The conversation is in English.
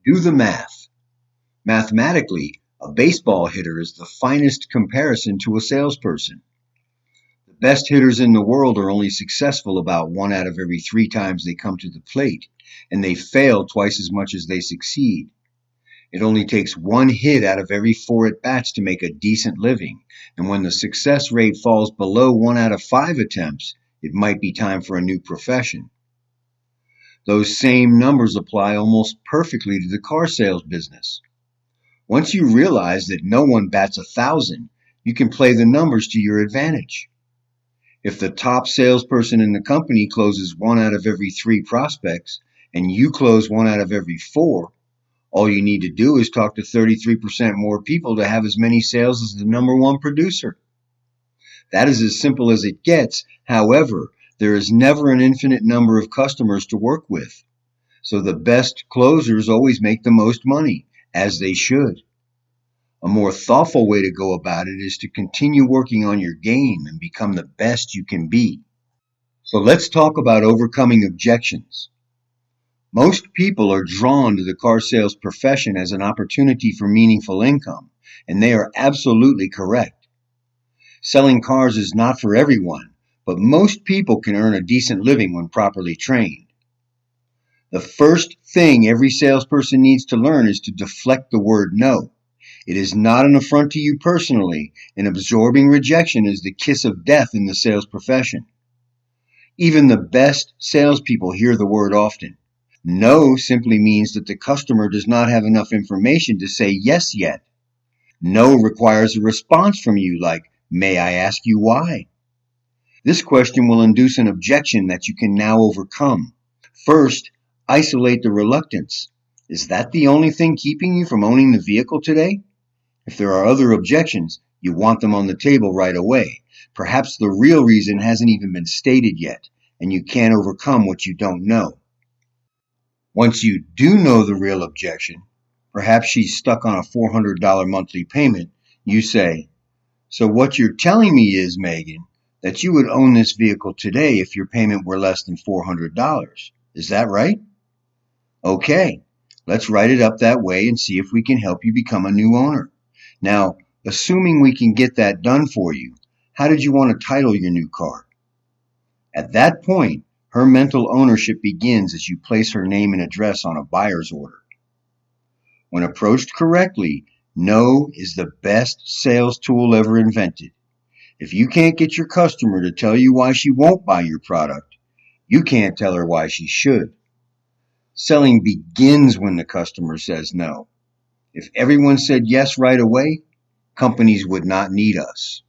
Do the math. Mathematically, a baseball hitter is the finest comparison to a salesperson. The best hitters in the world are only successful about 1 out of every 3 times they come to the plate, and they fail twice as much as they succeed. It only takes 1 hit out of every 4 at-bats to make a decent living, and when the success rate falls below 1 out of 5 attempts, it might be time for a new profession. Those same numbers apply almost perfectly to the car sales business. Once you realize that no one bats 1,000, you can play the numbers to your advantage. If the top salesperson in the company closes 1 out of every 3 prospects, and you close 1 out of every 4, all you need to do is talk to 33% more people to have as many sales as the number one producer. That is as simple as it gets. However, there is never an infinite number of customers to work with. So the best closers always make the most money, as they should. A more thoughtful way to go about it is to continue working on your game and become the best you can be. So let's talk about overcoming objections. Most people are drawn to the car sales profession as an opportunity for meaningful income, and they are absolutely correct. Selling cars is not for everyone, but most people can earn a decent living when properly trained. The first thing every salesperson needs to learn is to deflect the word no. It is not an affront to you personally, and absorbing rejection is the kiss of death in the sales profession. Even the best salespeople hear the word often. No simply means that the customer does not have enough information to say yes yet. No requires a response from you like, "May I ask you why?" This question will induce an objection that you can now overcome. First, isolate the reluctance. Is that the only thing keeping you from owning the vehicle today? If there are other objections, you want them on the table right away. Perhaps the real reason hasn't even been stated yet, and you can't overcome what you don't know. Once you do know the real objection, perhaps she's stuck on a $400 monthly payment, you say, "So what you're telling me is, Megan, that you would own this vehicle today if your payment were less than $400. Is that right? Okay, let's write it up that way and see if we can help you become a new owner. Now, assuming we can get that done for you, how did you want to title your new car?" At that point, her mental ownership begins as you place her name and address on a buyer's order. When approached correctly, no is the best sales tool ever invented. If you can't get your customer to tell you why she won't buy your product, you can't tell her why she should. Selling begins when the customer says no. If everyone said yes right away, companies would not need us.